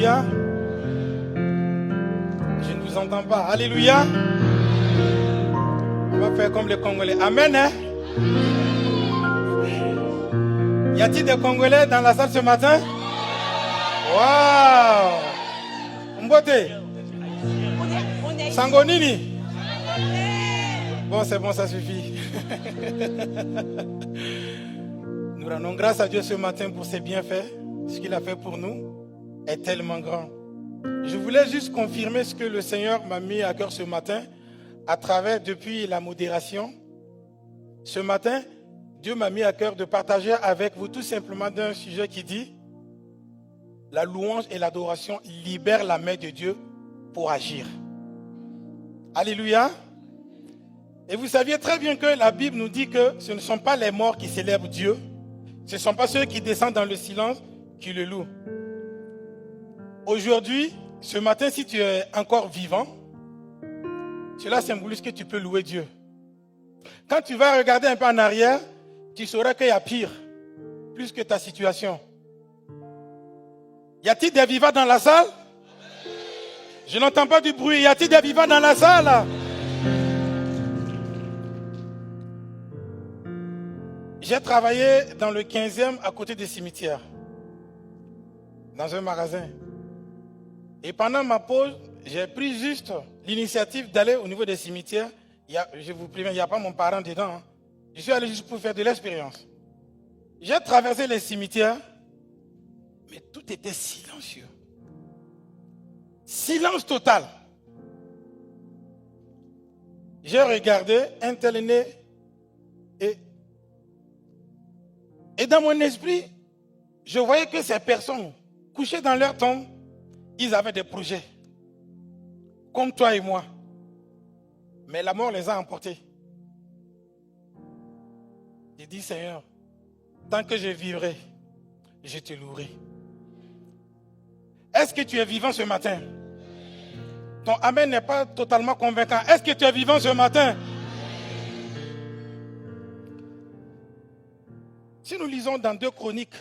Alléluia. Je ne vous entends pas. Alléluia. On va faire comme les Congolais. Amen. Hein? Y a-t-il des Congolais dans la salle ce matin? Waouh! Mbote. Sangonini. Bon, c'est bon, ça suffit. Nous rendons grâce à Dieu ce matin pour ses bienfaits. Ce qu'il a fait pour nous est tellement grand. Je voulais juste confirmer ce que le Seigneur m'a mis à cœur ce matin à travers, depuis la modération. Ce matin, Dieu m'a mis à cœur de partager avec vous tout simplement d'un sujet qui dit: la louange et l'adoration libèrent la main de Dieu pour agir. Alléluia. Et vous saviez très bien que la Bible nous dit que ce ne sont pas les morts qui célèbrent Dieu, ce ne sont pas ceux qui descendent dans le silence qui le louent. Aujourd'hui, ce matin, si tu es encore vivant, cela symbolise que tu peux louer Dieu. Quand tu vas regarder un peu en arrière, tu sauras qu'il y a pire, plus que ta situation. Y a-t-il des vivants dans la salle? Je n'entends pas du bruit. Y a-t-il des vivants dans la salle? J'ai travaillé dans le 15e à côté des cimetières, dans un magasin. Et pendant ma pause, j'ai pris juste l'initiative d'aller au niveau des cimetières. Je vous préviens, il n'y a pas mon parent dedans. Hein. Je suis allé juste pour faire de l'expérience. J'ai traversé les cimetières, mais tout était silencieux. Silence total. J'ai regardé un tel né et dans mon esprit, je voyais que ces personnes couchées dans leur tombe, ils avaient des projets, comme toi et moi. Mais la mort les a emportés. J'ai dit: Seigneur, tant que je vivrai, je te louerai. Est-ce que tu es vivant ce matin? Ton amen n'est pas totalement convaincant. Est-ce que tu es vivant ce matin? Si nous lisons dans 2 Chroniques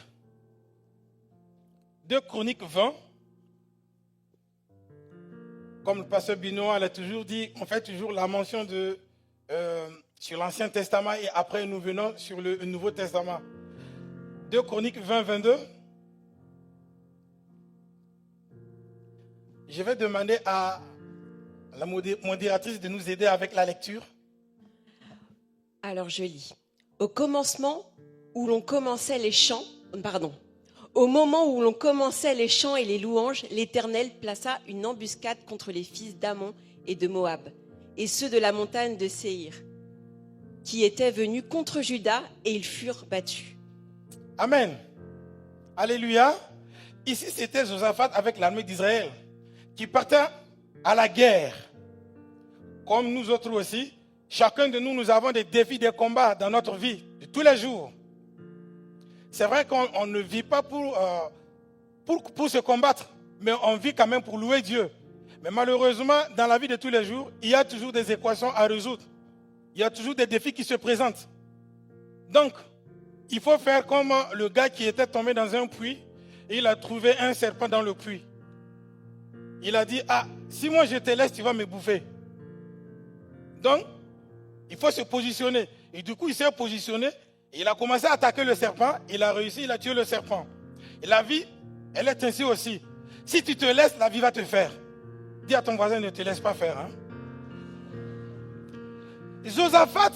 20, comme le pasteur Binois l'a toujours dit, on fait toujours la mention sur l'Ancien Testament et après nous venons sur le Nouveau Testament. 2 Chroniques 20, 22. Je vais demander à la modératrice de nous aider avec la lecture. Alors je lis. Au commencement où l'on commençait les chants, Au moment où l'on commençait les chants et les louanges, l'Éternel plaça une embuscade contre les fils d'Ammon et de Moab, et ceux de la montagne de Séhir, qui étaient venus contre Juda, et ils furent battus. Amen. Alléluia. Ici, c'était Josaphat avec l'armée d'Israël qui partait à la guerre. Comme nous autres aussi, chacun de nous, nous avons des défis, des combats dans notre vie de tous les jours. C'est vrai qu'on ne vit pas pour se combattre, mais on vit quand même pour louer Dieu. Mais malheureusement, dans la vie de tous les jours, il y a toujours des équations à résoudre. Il y a toujours des défis qui se présentent. Donc, il faut faire comme le gars qui était tombé dans un puits et il a trouvé un serpent dans le puits. Il a dit: ah, si moi je te laisse, tu vas me bouffer. Donc, il faut se positionner. Et du coup, il s'est positionné. Il a commencé à attaquer le serpent. Il a réussi, il a tué le serpent. Et la vie, elle est ainsi aussi. Si tu te laisses, la vie va te faire. Dis à ton voisin: ne te laisse pas faire. Hein? Josaphat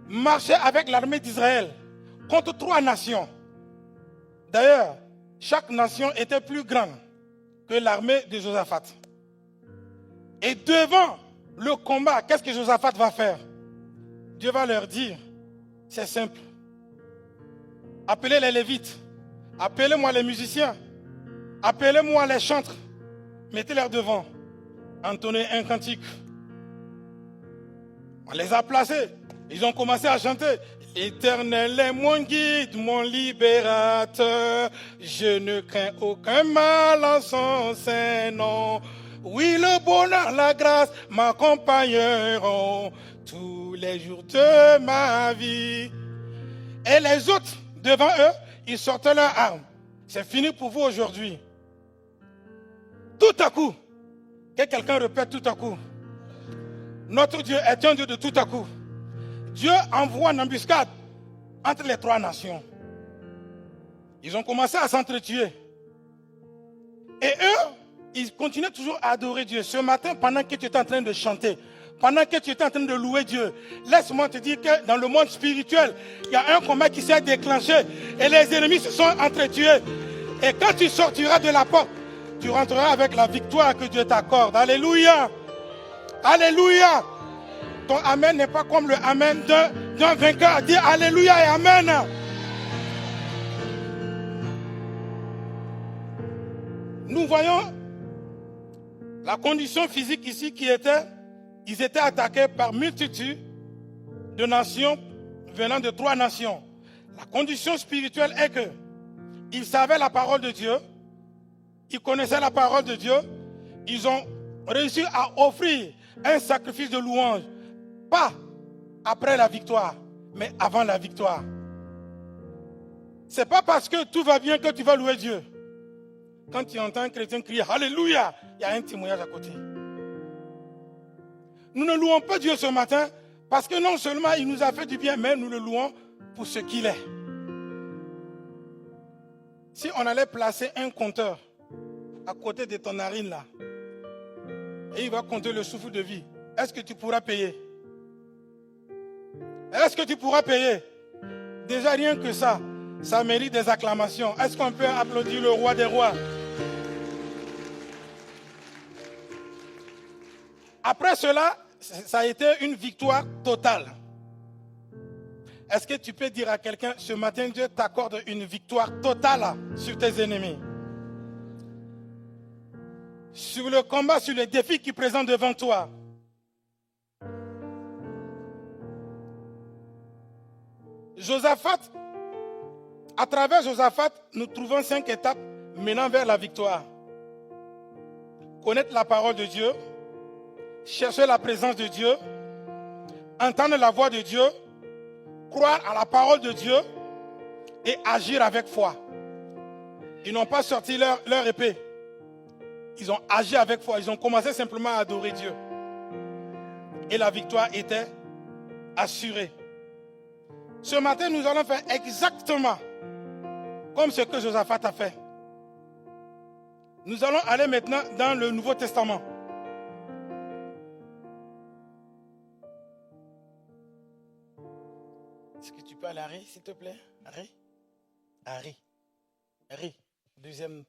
marchait avec l'armée d'Israël contre 3 nations. D'ailleurs, chaque nation était plus grande que l'armée de Josaphat. Et devant le combat, qu'est-ce que Josaphat va faire? Dieu va leur dire: c'est simple. Appelez les Lévites, appelez-moi les musiciens, appelez-moi les chantres, mettez-les devant, entonnez un cantique. On les a placés, ils ont commencé à chanter: L'Éternel est mon guide, mon libérateur, je ne crains aucun mal en son saint nom. Oui, le bonheur, la grâce m'accompagneront tous les jours de ma vie. Et les autres, devant eux, ils sortaient leurs armes. C'est fini pour vous aujourd'hui. Tout à coup. Que quelqu'un répète tout à coup. Notre Dieu est un Dieu de tout à coup. Dieu envoie une embuscade entre les trois nations. Ils ont commencé à s'entretuer. Et eux, ils continuaient toujours à adorer Dieu. Ce matin, pendant que tu étais en train de chanter, pendant que tu étais en train de louer Dieu, laisse-moi te dire que dans le monde spirituel, il y a un combat qui s'est déclenché et les ennemis se sont entretués. Et quand tu sortiras de la porte, tu rentreras avec la victoire que Dieu t'accorde. Alléluia. Alléluia. Ton amen n'est pas comme le amen d'un vainqueur. Dis alléluia et amen. Nous voyons la condition physique ici qui était, ils étaient attaqués par multitude de nations venant de trois nations. La condition spirituelle est que ils savaient la parole de Dieu, ils connaissaient la parole de Dieu, ils ont réussi à offrir un sacrifice de louange, pas après la victoire, mais avant la victoire. Ce n'est pas parce que tout va bien que tu vas louer Dieu. Quand tu entends un chrétien crier Alléluia, il y a un témoignage à côté. Nous ne louons pas Dieu ce matin parce que non seulement il nous a fait du bien, mais nous le louons pour ce qu'il est. Si on allait placer un compteur à côté de ton narine là, et il va compter le souffle de vie, est-ce que tu pourras payer? Est-ce que tu pourras payer? Déjà rien que ça mérite des acclamations. Est-ce qu'on peut applaudir le roi des rois? Après cela, ça a été une victoire totale. Est-ce que tu peux dire à quelqu'un, ce matin, Dieu t'accorde une victoire totale sur tes ennemis? Sur le combat, sur les défis qui présentent devant toi. Josaphat, à travers Josaphat, nous trouvons 5 étapes menant vers la victoire. Connaître la parole de Dieu, chercher la présence de Dieu, entendre la voix de Dieu, croire à la parole de Dieu et agir avec foi. Ils n'ont pas sorti leur épée. Ils ont agi avec foi. Ils ont commencé simplement à adorer Dieu. Et la victoire était assurée. Ce matin, nous allons faire exactement comme ce que Josaphat a fait. Nous allons aller maintenant dans le Nouveau Testament. Est-ce que tu peux aller à Harry, s'il te plaît? Harry. Deuxième.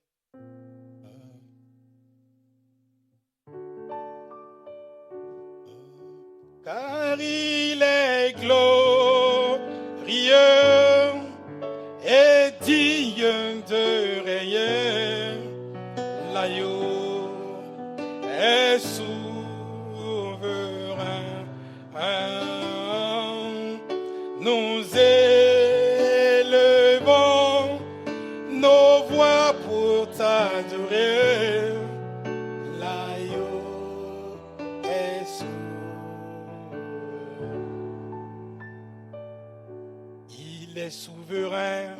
Car il est glorieux et digne de régner. L'agneau est souverain. Nous élevons nos voix pour t'adorer. L'agneau est souverain. Il est souverain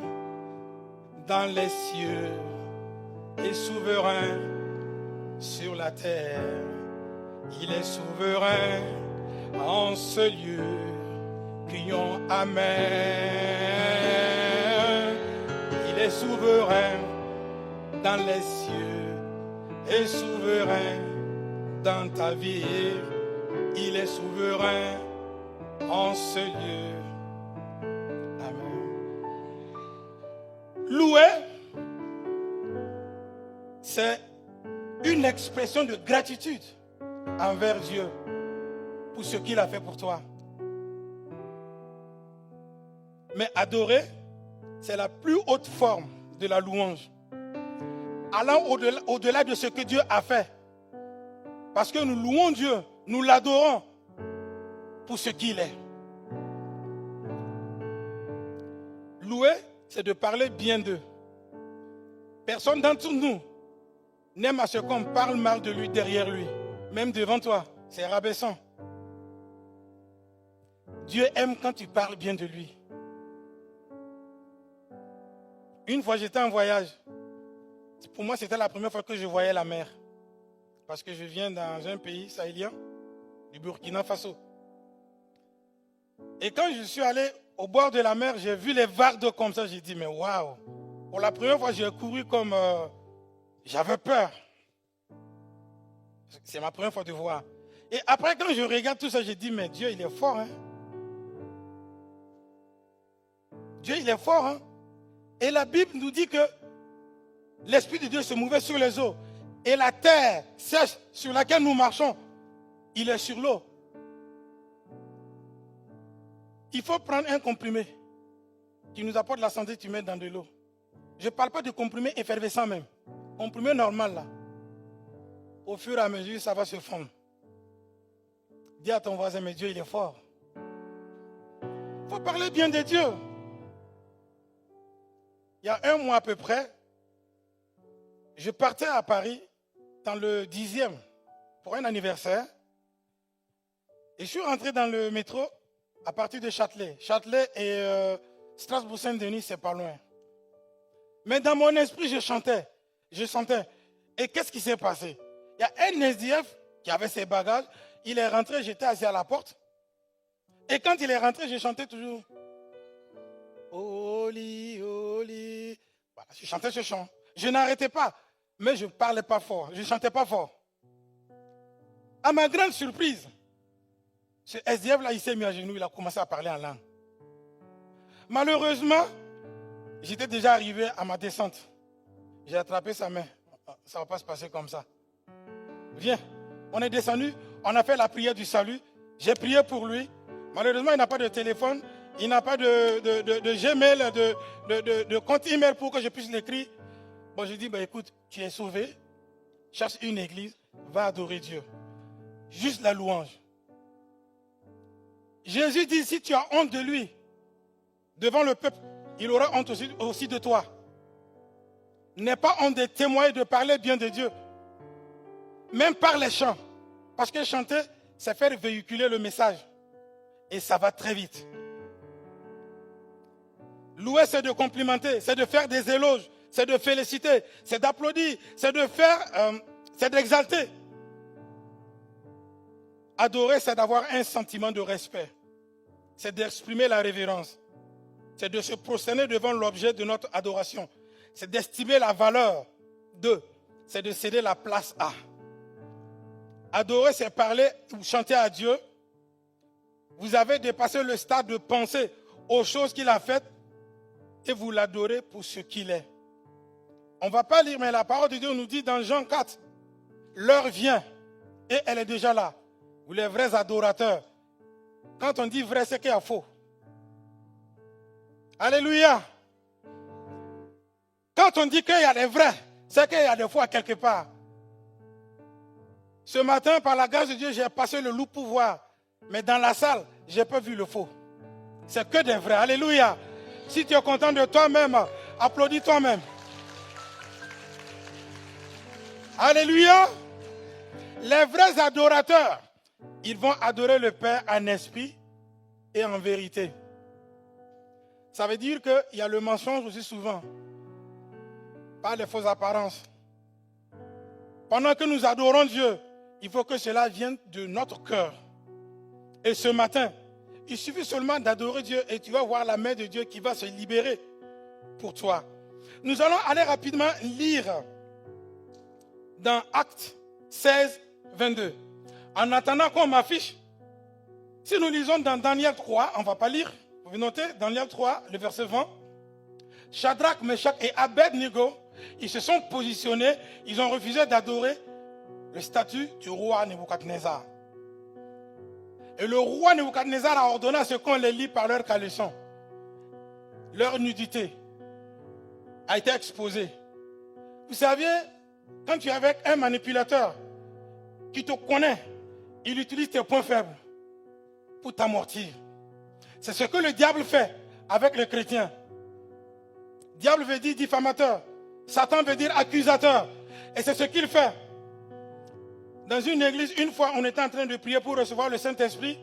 dans les cieux et souverain sur la terre. Il est souverain en ce lieu. Crions Amen. Il est souverain dans les cieux et souverain dans ta vie. Il est souverain en ce lieu. Amen. Louer, c'est une expression de gratitude envers Dieu pour ce qu'il a fait pour toi. Mais adorer, c'est la plus haute forme de la louange. Allant au-delà de ce que Dieu a fait. Parce que nous louons Dieu, nous l'adorons pour ce qu'il est. Louer, c'est de parler bien d'eux. Personne d'entre nous n'aime à ce qu'on parle mal de lui derrière lui. Même devant toi, c'est rabaissant. Dieu aime quand tu parles bien de lui. Une fois, j'étais en voyage. Pour moi, c'était la première fois que je voyais la mer. parce que je viens dans un pays sahélien, du Burkina Faso. Et quand je suis allé au bord de la mer, j'ai vu les vagues d'eau comme ça, j'ai dit, mais waouh! Pour la première fois, j'ai couru comme... j'avais peur. C'est ma première fois de voir. Et après, quand je regarde tout ça, j'ai dit, mais Dieu, il est fort. Hein? Dieu, il est fort. Hein? Et la Bible nous dit que l'Esprit de Dieu se mouvait sur les eaux. Et la terre sèche sur laquelle nous marchons, il est sur l'eau. Il faut prendre un comprimé qui nous apporte la santé, tu mets dans de l'eau. Je ne parle pas de comprimé effervescent même. Comprimé normal là. Au fur et à mesure, ça va se fondre. Dis à ton voisin, mais Dieu, il est fort. Il faut parler bien de Dieu. Il y a 1 mois à peu près, je partais à Paris dans le 10e pour un anniversaire. Et je suis rentré dans le métro à partir de Châtelet. Châtelet et Strasbourg-Saint-Denis, c'est pas loin. Mais dans mon esprit, je chantais. Je sentais. Et qu'est-ce qui s'est passé? Il y a un SDF qui avait ses bagages. Il est rentré, j'étais assis à la porte. Et quand il est rentré, je chantais toujours. Oli, oli. Voilà, je chantais ce chant. Je n'arrêtais pas. Mais je ne parlais pas fort. Je ne chantais pas fort. À ma grande surprise, ce SDF-là, il s'est mis à genoux. Il a commencé à parler en langue. Malheureusement, j'étais déjà arrivé à ma descente. J'ai attrapé sa main. Ça ne va pas se passer comme ça. Viens. On est descendu. On a fait la prière du salut. J'ai prié pour lui. Malheureusement, il n'a pas de téléphone. Il n'a pas de Gmail, de compte email pour que je puisse l'écrire. Bon, je dis, bah, écoute, tu es sauvé. Cherche une église. Va adorer Dieu. Juste la louange. Jésus dit, si tu as honte de lui, devant le peuple, il aura honte aussi de toi. N'aie pas honte de témoigner, de parler bien de Dieu. Même par les chants. Parce que chanter, c'est faire véhiculer le message. Et ça va très vite. Louer, c'est de complimenter, c'est de faire des éloges, c'est de féliciter, c'est d'applaudir, c'est de faire, c'est d'exalter. Adorer, c'est d'avoir un sentiment de respect. C'est d'exprimer la révérence. C'est de se prosterner devant l'objet de notre adoration. C'est d'estimer la valeur de. C'est de céder la place à. Adorer, c'est parler ou chanter à Dieu. Vous avez dépassé le stade de penser aux choses qu'il a faites et vous l'adorez pour ce qu'il est. On ne va pas lire, mais la parole de Dieu nous dit dans Jean 4, l'heure vient et elle est déjà là. Vous les vrais adorateurs. Quand on dit vrai, c'est qu'il y a faux. Alléluia. Quand on dit qu'il y a des vrais, c'est qu'il y a des faux quelque part. Ce matin, par la grâce de Dieu, j'ai passé le loup pour voir. Mais dans la salle, je n'ai pas vu le faux. C'est que des vrais. Alléluia. Si tu es content de toi-même, applaudis toi-même. Alléluia. Les vrais adorateurs, ils vont adorer le Père en esprit et en vérité. Ça veut dire qu'il y a le mensonge aussi souvent. Pas les fausses apparences. Pendant que nous adorons Dieu, il faut que cela vienne de notre cœur. Et ce matin, il suffit seulement d'adorer Dieu et tu vas voir la main de Dieu qui va se libérer pour toi. Nous allons aller rapidement lire dans Actes 16, 22. En attendant qu'on m'affiche, si nous lisons dans Daniel 3, on ne va pas lire, vous notez, Daniel 3, le verset 20. Shadrach, Meshach et Abed-Nego, ils se sont positionnés, ils ont refusé d'adorer le statut du roi Nebuchadnezzar. Et le roi Nebuchadnezzar a ordonné à ce qu'on les lie par leur caleçon. Leur nudité a été exposée. Vous saviez, quand tu es avec un manipulateur qui te connaît, il utilise tes points faibles pour t'amortir. C'est ce que le diable fait avec les chrétiens. Diable veut dire diffamateur. Satan veut dire accusateur. Et c'est ce qu'il fait. Dans une église, une fois, on était en train de prier pour recevoir le Saint-Esprit.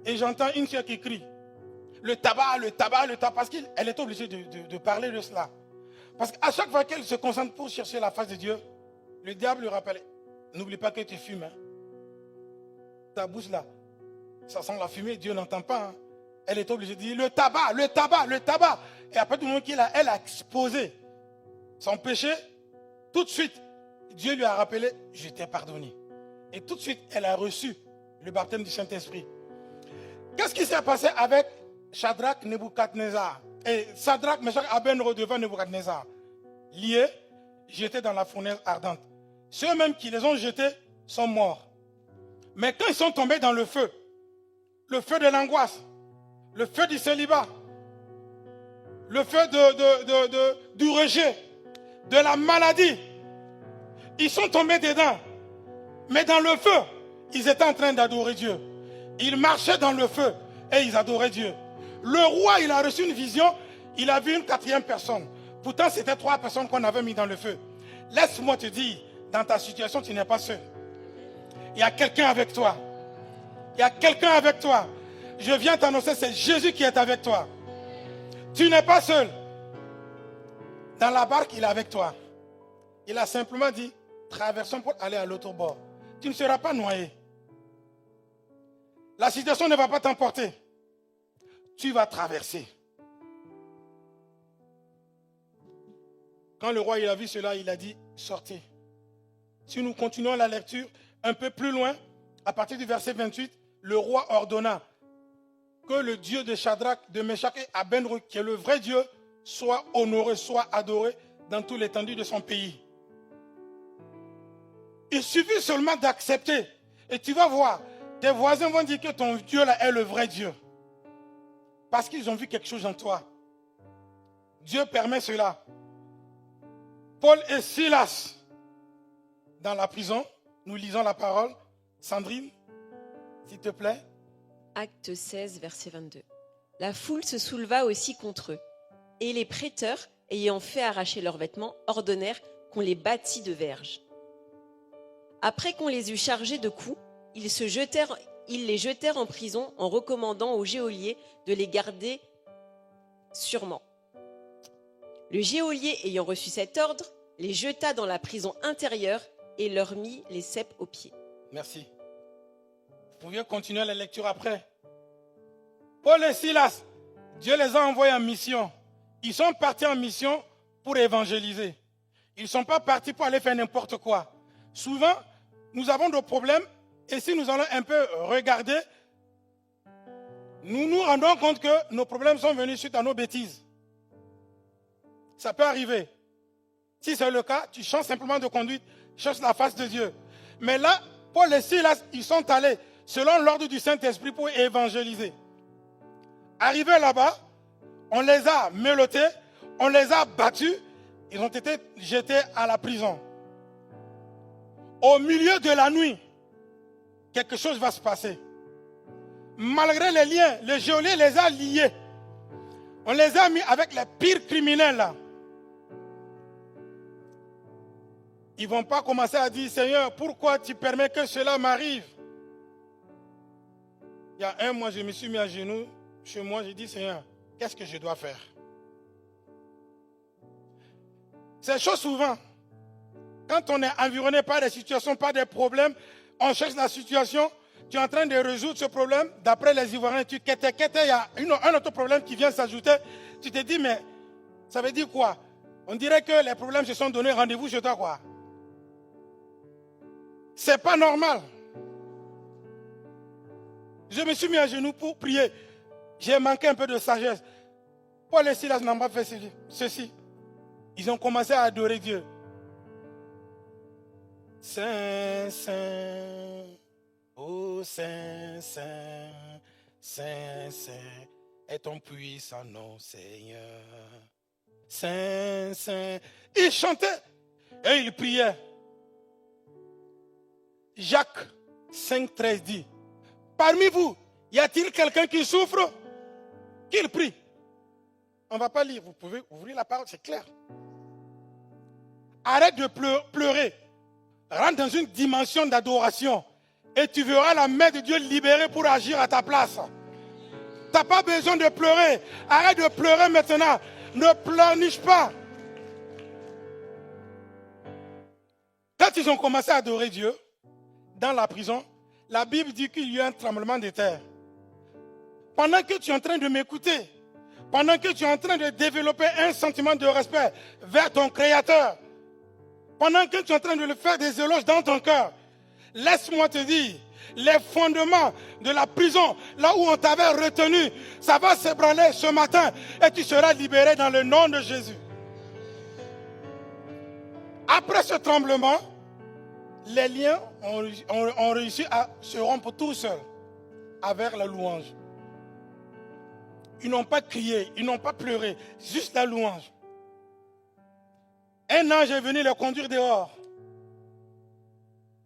Et j'entends une soeur qui crie. Le tabac, le tabac, le tabac. Parce qu'elle est obligée de parler de cela. Parce qu'à chaque fois qu'elle se concentre pour chercher la face de Dieu, le diable lui rappelle. N'oublie pas que tu fumes. Hein. Ta bouche là, ça sent la fumée, Dieu n'entend pas. Hein. Elle est obligée de dire le tabac, le tabac, le tabac. Et après tout le monde elle a exposé son péché, tout de suite, Dieu lui a rappelé, je t'ai pardonné. Et tout de suite, elle a reçu le baptême du Saint-Esprit. Qu'est-ce qui s'est passé avec Shadrach, Nebuchadnezzar et Shadrach, Meshach, Abednego devant Nebuchadnezzar? Liés, jetés dans la fournaise ardente. Ceux-mêmes qui les ont jetés sont morts. Mais quand ils sont tombés dans le feu de l'angoisse, le feu du célibat, le feu du rejet, de la maladie, ils sont tombés dedans. Mais dans le feu, ils étaient en train d'adorer Dieu. Ils marchaient dans le feu et ils adoraient Dieu. Le roi, il a reçu une vision, il a vu une 4e personne. Pourtant, c'était 3 personnes qu'on avait mis dans le feu. Laisse-moi te dire, dans ta situation, tu n'es pas seul. Il y a quelqu'un avec toi. Il y a quelqu'un avec toi. Je viens t'annoncer, c'est Jésus qui est avec toi. Tu n'es pas seul. Dans la barque, il est avec toi. Il a simplement dit, traversons pour aller à l'autre bord. Tu ne seras pas noyé. La situation ne va pas t'emporter. Tu vas traverser. Quand le roi il a vu cela, il a dit, sortez. Si nous continuons la lecture un peu plus loin, à partir du verset 28, le roi ordonna que le Dieu de Shadrach, de Meshach et Abednego, qui est le vrai Dieu, soit honoré, soit adoré dans toute l'étendue de son pays. Il suffit seulement d'accepter. Et tu vas voir, tes voisins vont dire que ton Dieu là est le vrai Dieu. Parce qu'ils ont vu quelque chose en toi. Dieu permet cela. Paul et Silas, dans la prison, nous lisons la parole. Sandrine, s'il te plaît. Acte 16, verset 22. La foule se souleva aussi contre eux. Et les prêteurs, ayant fait arracher leurs vêtements, ordonnèrent qu'on les bâtît de verges. Après qu'on les eut chargés de coups, ils les jetèrent en prison en recommandant au geôlier de les garder sûrement. Le geôlier, ayant reçu cet ordre, les jeta dans la prison intérieure et leur mit les ceps aux pieds. Merci. Vous pouvez continuer la lecture après. Paul et Silas, Dieu les a envoyés en mission. Ils sont partis en mission pour évangéliser. Ils ne sont pas partis pour aller faire n'importe quoi. Souvent, nous avons des problèmes et si nous allons un peu regarder, nous nous rendons compte que nos problèmes sont venus suite à nos bêtises. Ça peut arriver. Si c'est le cas, tu changes simplement de conduite, cherche la face de Dieu. Mais là, Paul et Silas, ils sont allés selon l'ordre du Saint-Esprit pour évangéliser. Arrivés là-bas, on les a menottés, on les a battus, ils ont été jetés à la prison. Au milieu de la nuit, quelque chose va se passer. Malgré les liens, le geôlier les a liés. On les a mis avec les pires criminels là. Ils ne vont pas commencer à dire, Seigneur, pourquoi tu permets que cela m'arrive? Il y a un mois, je me suis mis à genoux chez moi, j'ai dit, Seigneur, qu'est-ce que je dois faire? C'est chaud souvent. Quand on est environné par des situations, par des problèmes, on cherche la situation, tu es en train de résoudre ce problème, d'après les Ivoiriens, il y a un autre problème qui vient s'ajouter, tu te dis, mais ça veut dire quoi? On dirait que les problèmes se sont donnés rendez-vous chez toi, quoi. C'est pas normal. Je me suis mis à genoux pour prier. J'ai manqué un peu de sagesse. Paul et Silas n'ont pas fait ceci. Ils ont commencé à adorer Dieu. Saint, Saint, ô Saint, Saint, Saint, Saint, est ton puissant nom, Seigneur. Saint, Saint. Ils chantaient et ils priaient. Jacques 5,13 dit, parmi vous, y a-t-il quelqu'un qui souffre? Qu'il prie. On ne va pas lire, vous pouvez ouvrir la parole, c'est clair. Arrête de pleurer. Rentre dans une dimension d'adoration et tu verras la main de Dieu libérée pour agir à ta place. Tu n'as pas besoin de pleurer. Arrête de pleurer maintenant. Ne pleurniche pas. Quand Quand ils ont commencé à adorer Dieu, dans la prison, la Bible dit qu'il y a eu un tremblement de terre. Pendant que tu es en train de m'écouter, pendant que tu es en train de développer un sentiment de respect vers ton Créateur, pendant que tu es en train de le faire des éloges dans ton cœur, laisse-moi te dire, les fondements de la prison, là où on t'avait retenu, ça va s'ébranler ce matin et tu seras libéré dans le nom de Jésus. Après ce tremblement, les liens ont réussi à se rompre tout seuls avec la louange. Ils n'ont pas crié, ils n'ont pas pleuré, juste la louange. Un ange est venu les conduire dehors.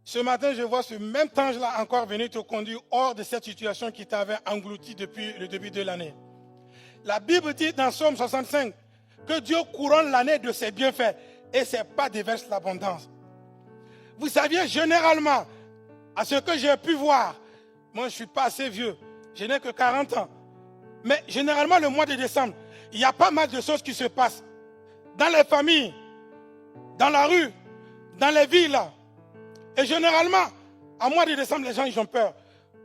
Ce matin, je vois ce même ange-là encore venir te conduire hors de cette situation qui t'avait englouti depuis le début de l'année. La Bible dit dans Psaume 65 que Dieu couronne l'année de ses bienfaits et ses pas déversent l'abondance. Vous saviez, généralement, à ce que j'ai pu voir, moi je ne suis pas assez vieux, je n'ai que 40 ans, mais généralement le mois de décembre, il y a pas mal de choses qui se passent. Dans les familles, dans la rue, dans les villes. Et généralement, en mois de décembre, les gens ils ont peur.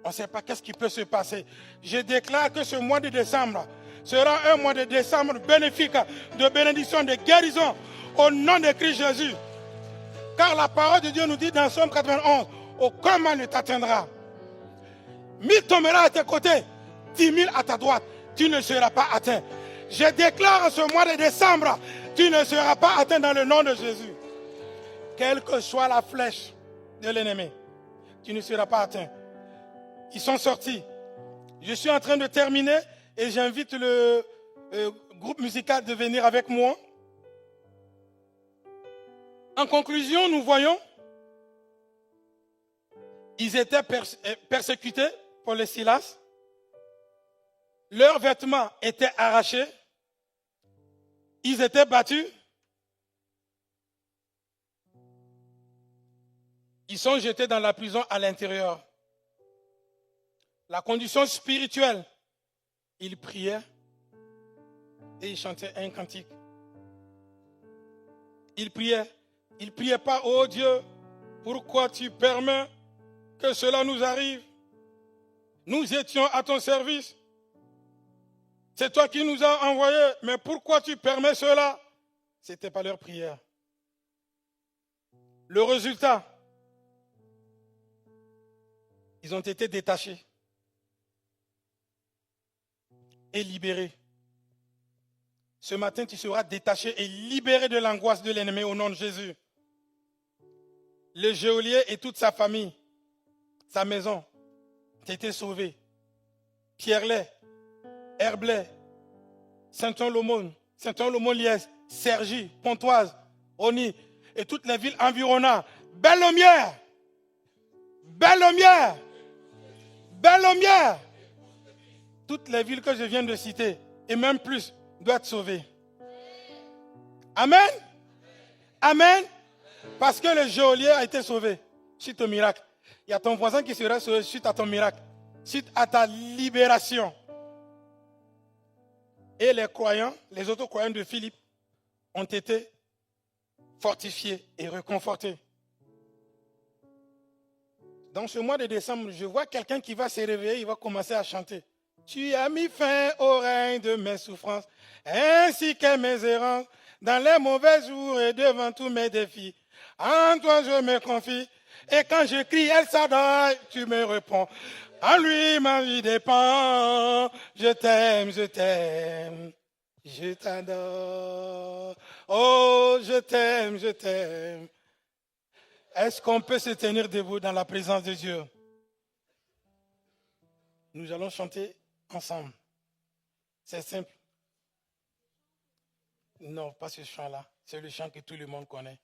On ne sait pas qu'est-ce qui peut se passer. Je déclare que ce mois de décembre sera un mois de décembre bénéfique, de bénédiction, de guérison, au nom de Christ Jésus. Car la parole de Dieu nous dit dans Psaume 91, aucun mal ne t'atteindra. 1000 tomberont à tes côtés, 10 000 à ta droite, tu ne seras pas atteint. Je déclare ce mois de décembre, tu ne seras pas atteint dans le nom de Jésus. Quelle que soit la flèche de l'ennemi, tu ne seras pas atteint. Ils sont sortis. Je suis en train de terminer et j'invite le groupe musical de venir avec moi. En conclusion, nous voyons, ils étaient persécutés pour les Silas. Leurs vêtements étaient arrachés. Ils étaient battus. Ils sont jetés dans la prison à l'intérieur. La condition spirituelle, ils priaient et ils chantaient un cantique. Ils priaient. Ils ne priaient pas, oh Dieu, pourquoi tu permets que cela nous arrive? Nous étions à ton service. C'est toi qui nous as envoyés, mais pourquoi tu permets cela? Ce n'était pas leur prière. Le résultat, ils ont été détachés et libérés. Ce matin, tu seras détaché et libéré de l'angoisse de l'ennemi au nom de Jésus. Le geôlier et toute sa famille, sa maison, ont été sauvés. Pierrelet, Herblay, Saint-Ouen-l'Aumône, Saint-Ouen-l'Aumône-Liège, Cergy, Pontoise, Rony et toutes les villes environnantes. Belle-Lumière, Belle-Lumière, Belle-Lumière. Toutes les villes que je viens de citer, et même plus, doivent être sauvées. Amen. Amen. Parce que le geôlier a été sauvé suite au miracle. Il y a ton voisin qui sera sauvé suite à ton miracle, suite à ta libération. Et les croyants, les autres croyants de Philippe, ont été fortifiés et réconfortés. Dans ce mois de décembre, je vois quelqu'un qui va se réveiller, il va commencer à chanter. Tu as mis fin au règne de mes souffrances, ainsi que mes errances, dans les mauvais jours et devant tous mes défis. En toi je me confie, et quand je crie, elle s'adore, tu me réponds. En lui ma vie dépend, je t'aime, je t'aime, je t'adore. Oh, je t'aime, je t'aime. Est-ce qu'on peut se tenir debout dans la présence de Dieu? Nous allons chanter ensemble. C'est simple. Non, pas ce chant-là. C'est le chant que tout le monde connaît.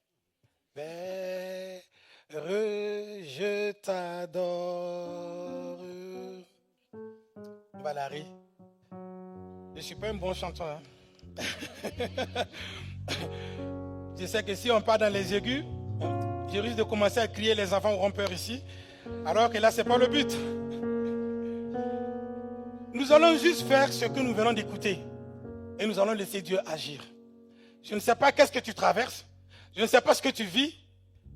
Père, je t'adore. Valérie, je ne suis pas un bon chanteur. Hein? Je sais que si on part dans les aigus, je risque de commencer à crier, les enfants auront peur ici. Alors que là, ce n'est pas le but. Nous allons juste faire ce que nous venons d'écouter. Et nous allons laisser Dieu agir. Je ne sais pas qu'est-ce que tu traverses. Je ne sais pas ce que tu vis.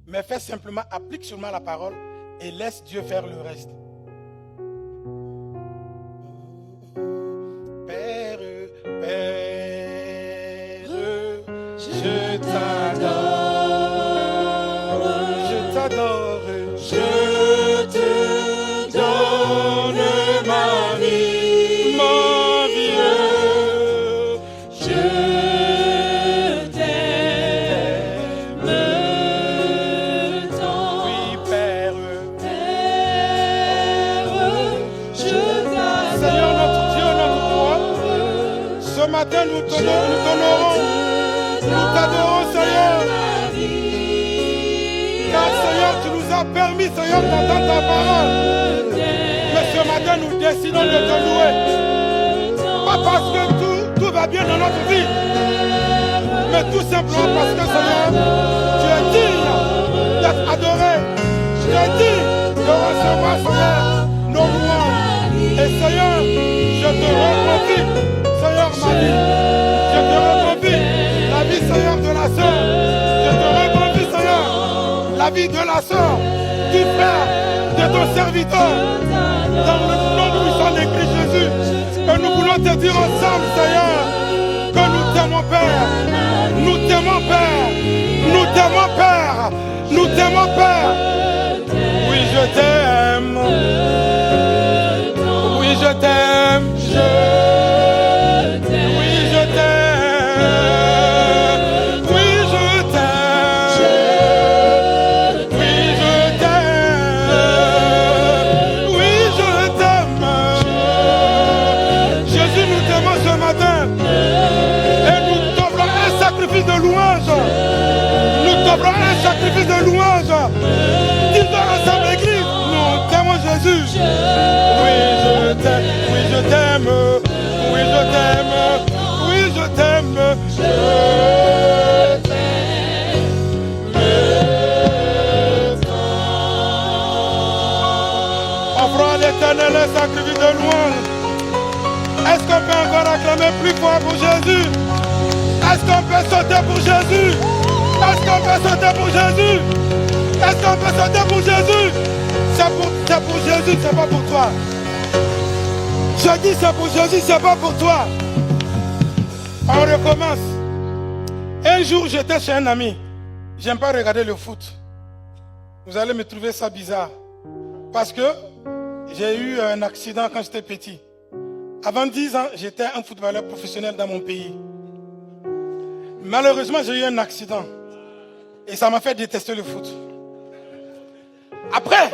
Mais fais simplement, applique seulement la parole et laisse Dieu faire le reste. Père, Père, je t'adore, je t'adore, je te donne ma vie, je t'aime tant. Oui, Père, je t'adore. Seigneur notre Dieu, notre roi, ce matin nous t'honorons, nous t'adorons, Seigneur. Car Seigneur, tu nous as permis, Seigneur, d'entendre ta parole. Mais ce matin, nous décidons de te louer. Pas parce que tout va bien dans notre vie, mais tout simplement parce que, Seigneur, tu es digne d'être adoré. Tu es digne de recevoir, Seigneur, nos louanges. Et Seigneur, je te reconfie, Seigneur, ma vie. Je te reconfie la vie, Seieur, de la sœur. Je te reconfie, Seigneur, la vie de la sœur, du frère, de ton serviteur. Dans le nom puissant de Christ Jésus. Et nous voulons te dire ensemble, Seigneur, que nous t'aimons, Père. Nous t'aimons, Père. Nous t'aimons, Père. Nous t'aimons, Père. Oui, je t'aime. Oui, je t'aime. Oui, je t'aime. Oui, je t'aime. Oui, je t'aime. Oui, je t'aime. Jésus, nous t'aimons ce matin. Et nous t'offrons un sacrifice de louange. Nous t'offrons un sacrifice de louange. Dis-le ensemble, Église. Nous t'aimons, Jésus. Oui, je t'aime. Oui, je t'aime. Oui, je t'aime. Oui, je t'aime. Je t'aime. Offrons à l'Éternel un sacrifice de louange. Est-ce qu'on peut encore acclamer plus fort pour Jésus? Est-ce qu'on peut sauter pour Jésus? Est-ce qu'on peut sauter pour Jésus? Est-ce qu'on peut sauter pour Jésus? C'est pour Jésus, c'est pas pour toi. Je dis c'est pour Jésus, c'est pas pour toi. On recommence. Un jour, j'étais chez un ami. J'aime pas regarder le foot. Vous allez me trouver ça bizarre. Parce que j'ai eu un accident quand j'étais petit. Avant 10 ans, j'étais un footballeur professionnel dans mon pays. Malheureusement, j'ai eu un accident. Et ça m'a fait détester le foot. Après,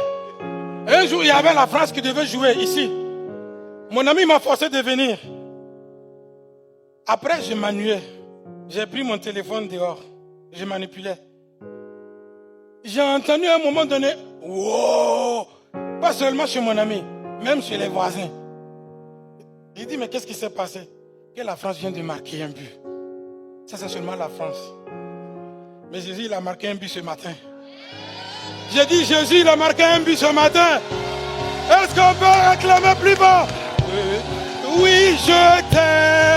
un jour, il y avait la France qui devait jouer ici. Mon ami m'a forcé de venir. Après, je m'ennuyais. J'ai pris mon téléphone dehors. Je manipulais. J'ai entendu à un moment donné, wow! Pas seulement chez mon ami, même chez les voisins. Il dit, mais qu'est-ce qui s'est passé? Que la France vient de marquer un but. Ça, c'est seulement la France. Mais Jésus, il a marqué un but ce matin. J'ai dit, Jésus, il a marqué un but ce matin. Est-ce qu'on peut acclamer plus bas? Oui, je t'aime.